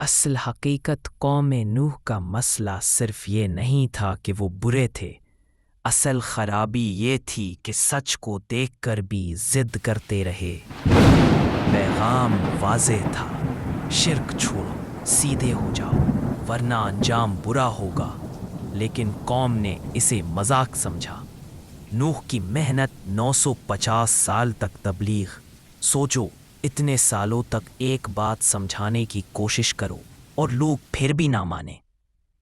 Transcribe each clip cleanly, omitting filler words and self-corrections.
اصل حقیقت قوم نوح کا مسئلہ صرف یہ نہیں تھا کہ وہ برے تھے، اصل خرابی یہ تھی کہ سچ کو دیکھ کر بھی ضد کرتے رہے۔ پیغام واضح تھا، شرک چھوڑو، سیدھے ہو جاؤ ورنہ انجام برا ہوگا، لیکن قوم نے اسے مذاق سمجھا۔ نوح کی محنت 950 سال تک تبلیغ، سوچو اتنے سالوں تک ایک بات سمجھانے کی کوشش کرو اور لوگ پھر بھی نہ مانے،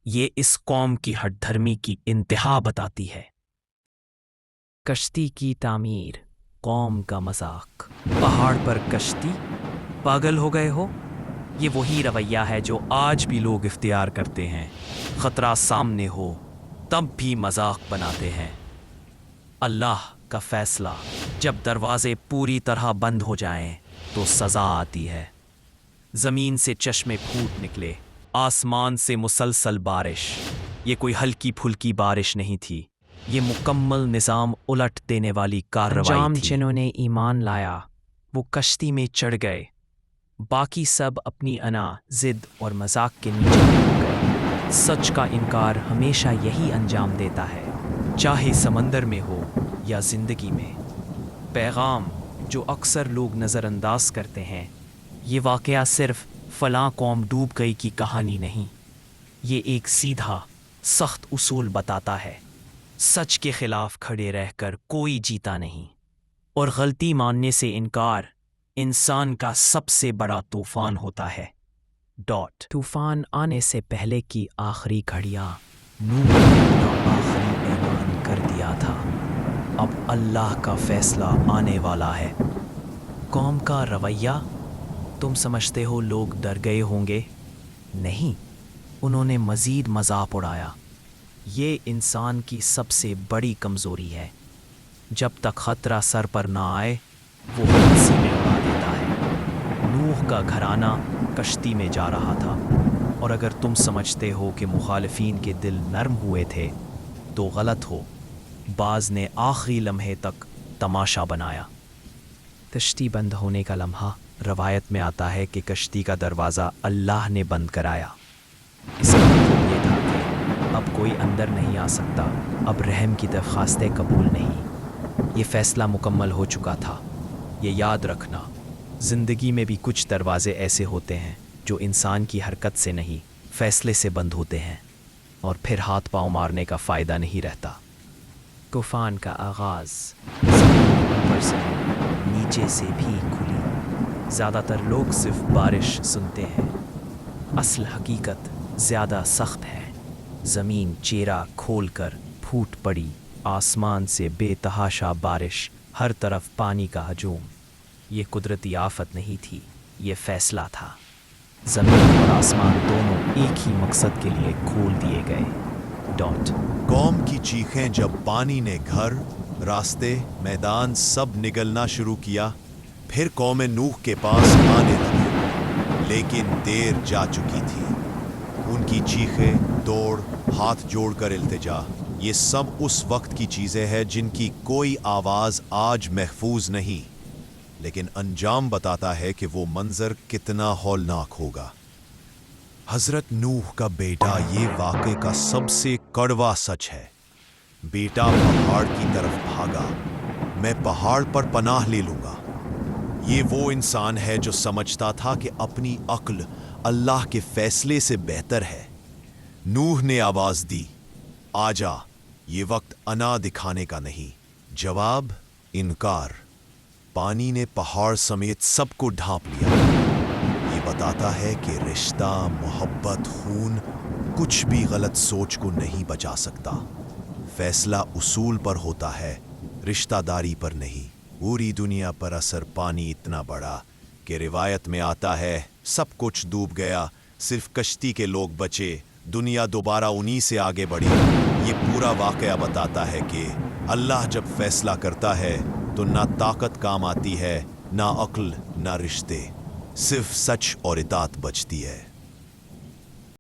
یہ اس قوم کی ہٹ دھرمی کی انتہا بتاتی ہے۔ کشتی کی تعمیر، قوم کا مذاق۔ پہاڑ پر کشتی؟ پاگل ہو گئے ہو؟ یہ وہی رویہ ہے جو آج بھی لوگ اختیار کرتے ہیں، خطرہ سامنے ہو تب بھی مذاق بناتے ہیں۔ اللہ کا فیصلہ، جب دروازے پوری طرح بند ہو جائیں تو سزا آتی ہے۔ زمین سے چشمے پھوٹ نکلے، آسمان سے مسلسل بارش۔ یہ کوئی ہلکی پھلکی بارش نہیں تھی، یہ مکمل نظام الٹ دینے والی کارروائی تھی۔ جنہوں نے ایمان لایا وہ کشتی میں چڑھ گئے، باقی سب اپنی انا، ضد اور مذاق کے نیچے ڈوب گئے۔ سچ کا انکار ہمیشہ یہی انجام دیتا ہے، چاہے سمندر میں ہو یا زندگی میں۔ پیغام جو اکثر لوگ نظر انداز کرتے ہیں، یہ واقعہ صرف فلاں قوم ڈوب گئی کی کہانی نہیں، یہ ایک سیدھا، سخت اصول بتاتا ہے۔ سچ کے خلاف کھڑے رہ کر کوئی جیتا نہیں، اور غلطی ماننے سے انکار انسان کا سب سے بڑا طوفان ہوتا ہے۔ طوفان آنے سے پہلے کی آخری گھڑیاں، نوح نے اپنا آخری اعلان کر دیا تھا، اب اللہ کا فیصلہ آنے والا ہے۔ قوم کا رویہ؟ تم سمجھتے ہو لوگ ڈر گئے ہوں گے؟ نہیں، انہوں نے مزید مذاق اڑایا۔ یہ انسان کی سب سے بڑی کمزوری ہے، جب تک خطرہ سر پر نہ آئے وہ ہنسی میں اڑا دیتا ہے۔ نوح کا گھرانہ کشتی میں جا رہا تھا، اور اگر تم سمجھتے ہو کہ مخالفین کے دل نرم ہوئے تھے تو غلط ہو۔ بعض نے آخری لمحے تک تماشا بنایا۔ کشتی بند ہونے کا لمحہ روایت میں آتا ہے کہ کشتی کا دروازہ اللہ نے بند کرایا۔ اس کا مطلب یہ تھا کہ اب کوئی اندر نہیں آ سکتا، اب رحم کی درخواستیں قبول نہیں۔ یہ فیصلہ مکمل ہو چکا تھا۔ یہ یاد رکھنا، زندگی میں بھی کچھ دروازے ایسے ہوتے ہیں جو انسان کی حرکت سے نہیں، فیصلے سے بند ہوتے ہیں، اور پھر ہاتھ پاؤں مارنے کا فائدہ نہیں رہتا۔ طوفان کا آغاز، زمین اوپر سے نیچے سے بھی کھلی۔ زیادہ تر لوگ صرف بارش سنتے ہیں، اصل حقیقت زیادہ سخت ہے۔ زمین چیرا کھول کر پھوٹ پڑی، آسمان سے بے تحاشا بارش، ہر طرف پانی کا ہجوم۔ یہ قدرتی آفت نہیں تھی، یہ فیصلہ تھا۔ زمین اور آسمان دونوں ایک ہی مقصد کے لیے کھول دیے گئے۔ قوم کی چیخیں جب پانی نے گھر، راستے، میدان سب نگلنا شروع کیا، پھر قوم نوح کے پاس آنے لگی، لیکن دیر جا چکی تھی۔ ان کی چیخیں، دوڑ، ہاتھ جوڑ کر التجا، یہ سب اس وقت کی چیزیں ہیں جن کی کوئی آواز آج محفوظ نہیں، لیکن انجام بتاتا ہے کہ وہ منظر کتنا ہولناک ہوگا۔ حضرت نوح کا بیٹا یہ واقعے کا سب سے کڑوا سچ ہے۔ بیٹا پہاڑ کی طرف بھاگا، میں پہاڑ پر پناہ لے لوں گا۔ یہ وہ انسان ہے جو سمجھتا تھا کہ اپنی عقل اللہ کے فیصلے سے بہتر ہے۔ نوح نے آواز دی، آجا، یہ وقت انا دکھانے کا نہیں۔ جواب، انکار۔ پانی نے پہاڑ سمیت سب کو ڈھانپ لیا۔ یہ بتاتا ہے کہ رشتہ، محبت، خون، کچھ بھی غلط سوچ کو نہیں بچا سکتا۔ فیصلہ اصول پر ہوتا ہے، رشتہ داری پر نہیں۔ پوری دنیا پر اثر پانی اتنا بڑا کہ روایت میں آتا ہے سب کچھ ڈوب گیا، صرف کشتی کے لوگ بچے، دنیا دوبارہ انہی سے آگے بڑھی۔ یہ پورا واقعہ بتاتا ہے کہ اللہ جب فیصلہ کرتا ہے تو نہ طاقت کام آتی ہے، نہ عقل، نہ رشتے، صرف سچ اور اطاعت بچتی ہے۔